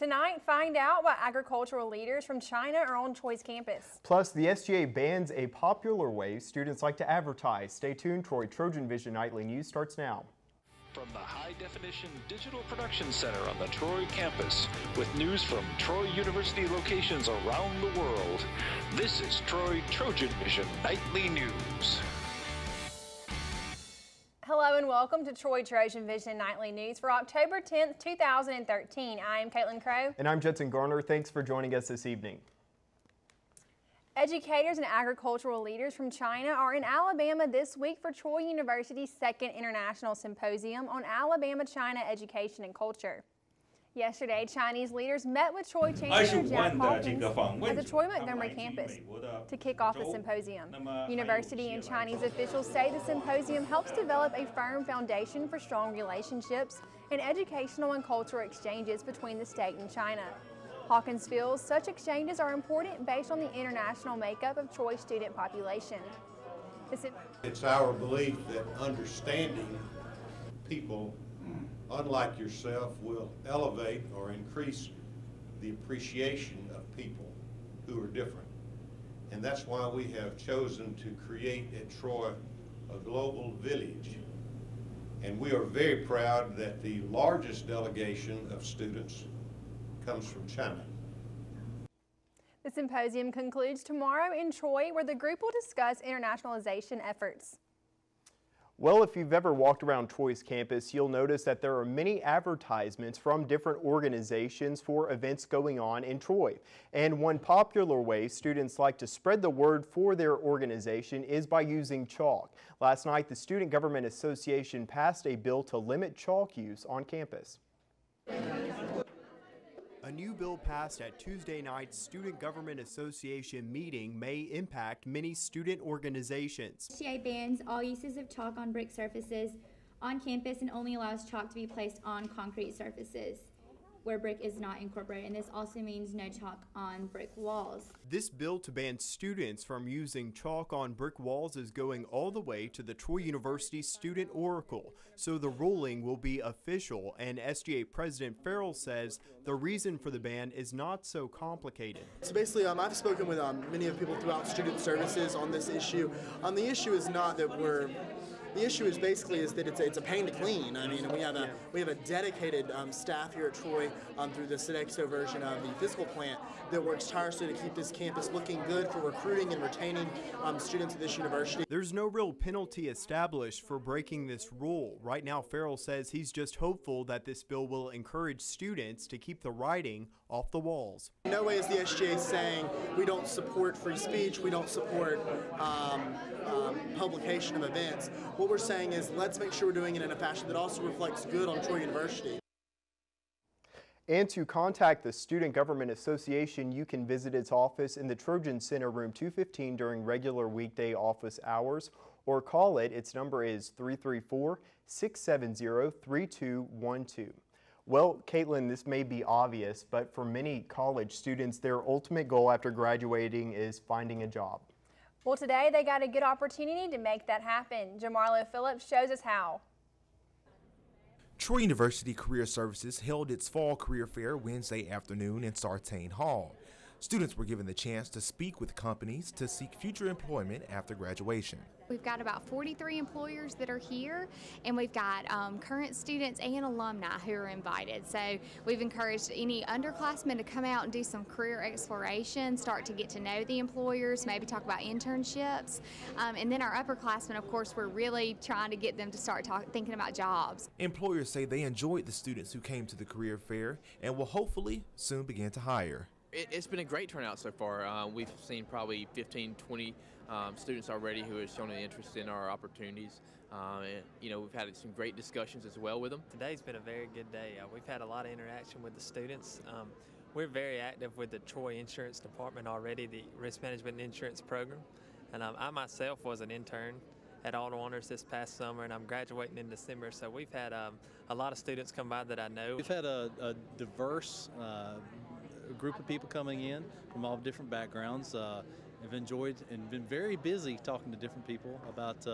Tonight, find out why agricultural leaders from China are on Troy's campus. Plus, the SGA bans a popular way students like to advertise. Stay tuned, Troy. TrojanVision Nightly News starts now. From the high-definition digital production center on the Troy campus, with news from Troy University locations around the world, this is Troy TrojanVision Nightly News. Hello and welcome to Troy TrojanVision Nightly News for October 10th, 2013. I am Caitlin Crow. And I'm Judson Garner. Thanks for joining us this evening. Educators and agricultural leaders from China are in Alabama this week for Troy University's second International Symposium on Alabama-China Education and Culture. Yesterday, Chinese leaders met with Troy Chancellor Jack Hawkins at the Troy Montgomery campus to kick off the symposium. University and Chinese officials say the symposium helps develop a firm foundation for strong relationships and educational and cultural exchanges between the state and China. Hawkins feels such exchanges are important based on the international makeup of Troy's student population. It's our belief that understanding people unlike yourself will elevate or increase the appreciation of people who are different. And that's why we have chosen to create at Troy a global village. And we are very proud that the largest delegation of students comes from China. The symposium concludes tomorrow in Troy, where the group will discuss internationalization efforts. Well, if you've ever walked around Troy's campus, you'll notice that there are many advertisements from different organizations for events going on in Troy. And one popular way students like to spread the word for their organization is by using chalk. Last night, the Student Government Association passed a bill to limit chalk use on campus. A new bill passed at Tuesday night's Student Government Association meeting may impact many student organizations. SGA bans all uses of chalk on brick surfaces on campus and only allows chalk to be placed on concrete surfaces where brick is not incorporated, and this also means no chalk on brick walls. This bill to ban students from using chalk on brick walls is going all the way to the Troy University Student Oracle, so the ruling will be official, and SGA President Farrell says the reason for the ban is not so complicated. So basically, I've spoken with many of the people throughout student services on this issue. The issue is not that the issue is basically that it's a pain to clean. I mean, we have a dedicated staff here at Troy through the Sodexo version of the physical plant that works tirelessly to keep this campus looking good for recruiting and retaining students at this university. There's no real penalty established for breaking this rule. Right now, Farrell says he's just hopeful that this bill will encourage students to keep the writing off the walls. In no way is the SGA saying we don't support free speech, we don't support publication of events. What we're saying is let's make sure we're doing it in a fashion that also reflects good on Troy University. And to contact the Student Government Association, you can visit its office in the Trojan Center, room 215 during regular weekday office hours, or call it. Its number is 334-670-3212. Well, Caitlin, this may be obvious, but for many college students, their ultimate goal after graduating is finding a job. Well, today they got a good opportunity to make that happen. Jamarlo Phillips shows us how. Troy University Career Services held its fall career fair Wednesday afternoon in Sartain Hall. Students were given the chance to speak with companies to seek future employment after graduation. We've got about 43 employers that are here, and we've got current students and alumni who are invited. So we've encouraged any underclassmen to come out and do some career exploration, start to get to know the employers, maybe talk about internships. And then our upperclassmen, of course, we're really trying to get them to start thinking about jobs. Employers say they enjoyed the students who came to the career fair and will hopefully soon begin to hire. It's been a great turnout so far. We've seen probably 15, 20 students already who have shown an interest in our opportunities. And, we've had some great discussions as well with them. Today's been a very good day. We've had a lot of interaction with the students. We're very active with the Troy Insurance Department already, the Risk Management and Insurance Program. And I myself was an intern at Auto Owners this past summer, and I'm graduating in December. So we've had a lot of students come by that I know. We've had a diverse group of people coming in from all different backgrounds. have enjoyed and been very busy talking to different people about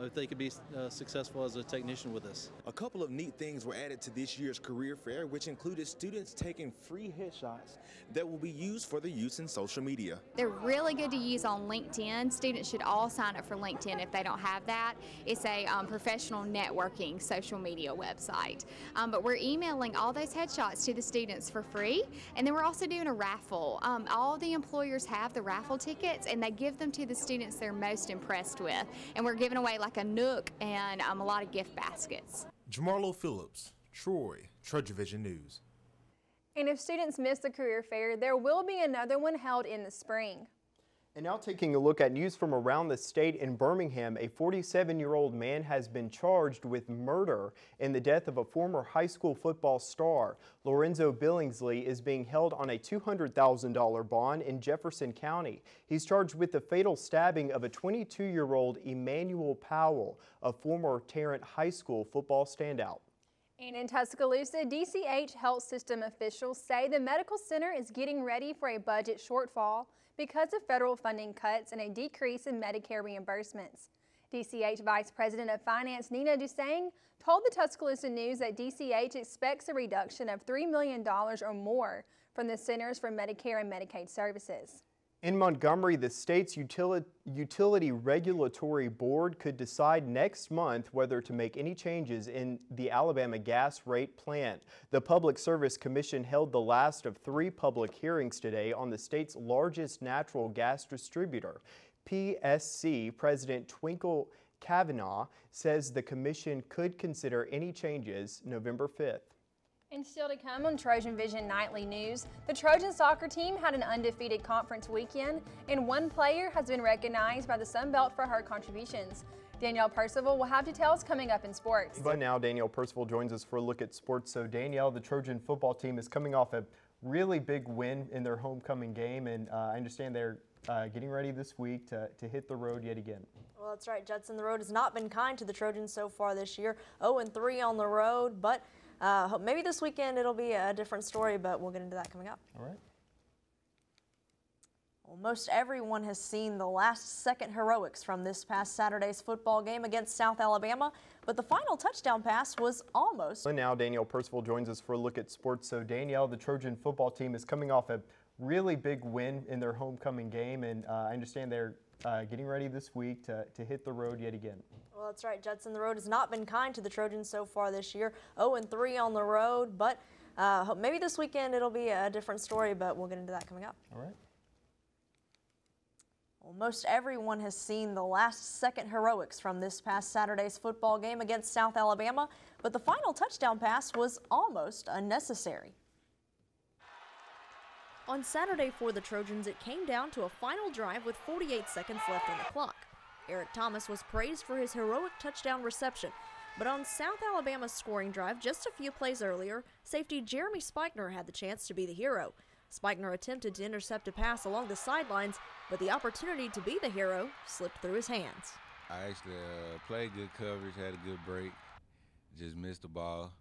if they could be successful as a technician with us. A couple of neat things were added to this year's career fair, which included students taking free headshots that will be used for their use in social media. They're really good to use on LinkedIn. Students should all sign up for LinkedIn if they don't have that. It's a professional networking social media website. But we're emailing all those headshots to the students for free, and then we're also doing a raffle. All the employers have the raffle tickets, and they give them to the students they're most impressed with. And we're giving away like a Nook and a lot of gift baskets. Jamarlo Phillips, Troy, TrojanVision News. And if students miss the career fair, there will be another one held in the spring. And now taking a look at news from around the state. In Birmingham, a 47-year-old man has been charged with murder in the death of a former high school football star. Lorenzo Billingsley is being held on a $200,000 bond in Jefferson County. He's charged with the fatal stabbing of a 22-year-old Emmanuel Powell, a former Tarrant High School football standout. And in Tuscaloosa, DCH health system officials say the medical center is getting ready for a budget shortfall because of federal funding cuts and a decrease in Medicare reimbursements. DCH Vice President of Finance Nina Dusang told the Tuscaloosa News that DCH expects a reduction of $3 million or more from the Centers for Medicare and Medicaid Services. In Montgomery, the state's utility regulatory board could decide next month whether to make any changes in the Alabama gas rate plan. The Public Service Commission held the last of 3 public hearings today on the state's largest natural gas distributor. PSC President Twinkle Kavanaugh says the commission could consider any changes November 5th. And still to come on TrojanVision Nightly News, the Trojan soccer team had an undefeated conference weekend, and one player has been recognized by the Sun Belt for her contributions. Danielle Percival will have details coming up in sports. But now Danielle Percival joins us for a look at sports. So Danielle, the Trojan football team is coming off a really big win in their homecoming game, and I understand they're getting ready this week to hit the road yet again. Well, that's right, Judson. The road has not been kind to the Trojans so far this year. 0-3 on the road, but maybe this weekend it'll be a different story, but we'll get into that coming up. All right. Well, most everyone has seen the last-second heroics from this past Saturday's football game against South Alabama, but the final touchdown pass was almost. And now Danielle Percival joins us for a look at sports. So Danielle, the Trojan football team is coming off a really big win in their homecoming game, and I understand they're getting ready this week to hit the road yet again. Well, that's right, Judson. The road has not been kind to the Trojans so far this year. 0-3 on the road, but maybe this weekend it'll be a different story, but we'll get into that coming up. All right. Well, most everyone has seen the last-second heroics from this past Saturday's football game against South Alabama, but the final touchdown pass was almost unnecessary. On Saturday for the Trojans, it came down to a final drive with 48 seconds left on the clock. Eric Thomas was praised for his heroic touchdown reception, but on South Alabama's scoring drive just a few plays earlier, safety Jeremy Speichner had the chance to be the hero. Speichner attempted to intercept a pass along the sidelines, but the opportunity to be the hero slipped through his hands. I actually played good coverage, had a good break, just missed the ball,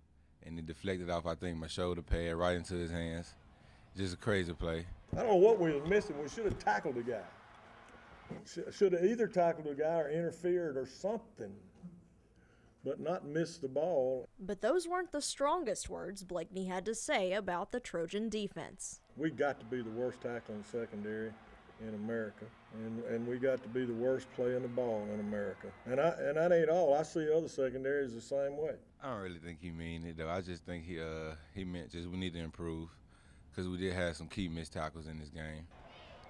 and it deflected off, I think, my shoulder pad right into his hands. Just a crazy play. I don't know what we were missing. We should have tackled the guy. Should have either tackled the guy or interfered or something, but not missed the ball. But those weren't the strongest words Blakeney had to say about the Trojan defense. We got to be the worst tackling secondary in America, and we got to be the worst playing the ball in America. And that ain't all. I see other secondaries the same way. I don't really think he mean it, though. I just think he meant just we need to improve, because we did have some key missed tackles in this game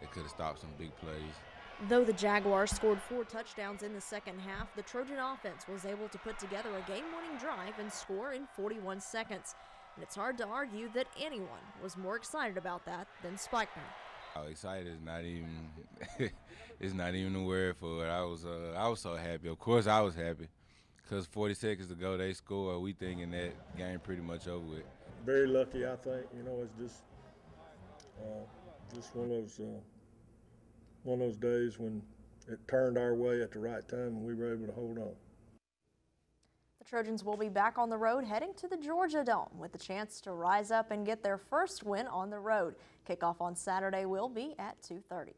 that could have stopped some big plays. Though the Jaguars scored 4 touchdowns in the second half, the Trojan offense was able to put together a game-winning drive and score in 41 seconds. And it's hard to argue that anyone was more excited about that than Speichner. Oh, excited is not even it's not even a word for it. I was so happy. Of course I was happy, because 40 seconds ago they scored. We thinking that game pretty much over with. Very lucky, I think. You know, it's just one of those days when it turned our way at the right time and we were able to hold on. The Trojans will be back on the road heading to the Georgia Dome with the chance to rise up and get their first win on the road. Kickoff on Saturday will be at 2:30.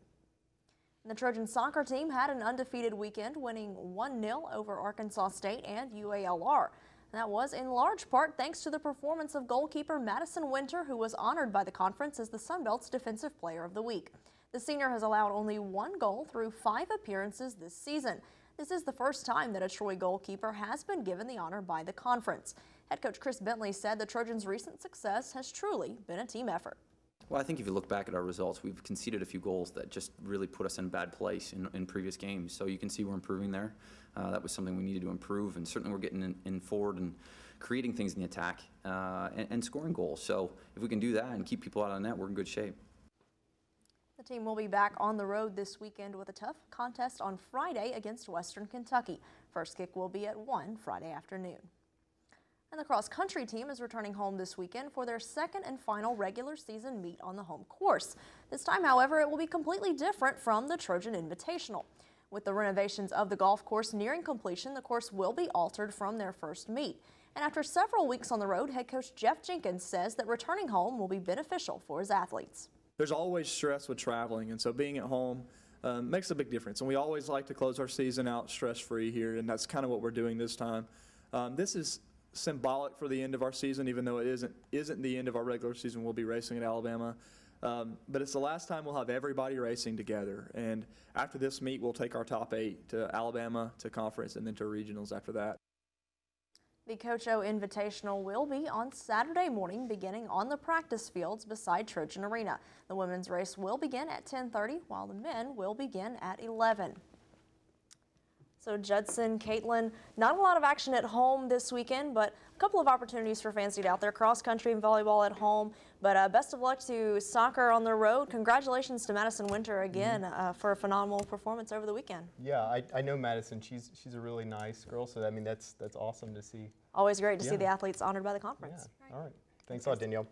And the Trojan soccer team had an undefeated weekend, winning 1-0 over Arkansas State and UALR. And that was in large part thanks to the performance of goalkeeper Madison Winter, who was honored by the conference as the Sun Belt's Defensive Player of the Week. The senior has allowed only 1 goal through 5 appearances this season. This is the first time that a Troy goalkeeper has been given the honor by the conference. Head coach Chris Bentley said the Trojans' recent success has truly been a team effort. Well, I think if you look back at our results, we've conceded a few goals that just really put us in a bad place in previous games. So you can see we're improving there. That was something we needed to improve, and certainly we're getting in forward and creating things in the attack and scoring goals. So if we can do that and keep people out of the net, we're in good shape. The team will be back on the road this weekend with a tough contest on Friday against Western Kentucky. First kick will be at 1 Friday afternoon. And the cross-country team is returning home this weekend for their second and final regular season meet on the home course. This time, however, it will be completely different from the Trojan Invitational. With the renovations of the golf course nearing completion, the course will be altered from their first meet. And after several weeks on the road, head coach Jeff Jenkins says that returning home will be beneficial for his athletes. There's always stress with traveling, and so being at home makes a big difference. And we always like to close our season out stress-free here, and that's kind of what we're doing this time. This is symbolic for the end of our season, even though it isn't the end of our regular season. We'll be racing at Alabama, but it's the last time we'll have everybody racing together. And after this meet, we'll take our top 8 to Alabama, to conference, and then to regionals after that. The Coach O Invitational will be on Saturday morning, beginning on the practice fields beside Trojan Arena. The women's race will begin at 10:30, while the men will begin at 11. So Judson, Caitlin, not a lot of action at home this weekend, but a couple of opportunities for fans to get out there. Cross country and volleyball at home, but best of luck to soccer on the road. Congratulations to Madison Winter again for a phenomenal performance over the weekend. Yeah, I know Madison. She's a really nice girl, so I mean that's awesome to see. Always great to see the athletes honored by the conference. Yeah. All right. Thanks a lot, Danielle.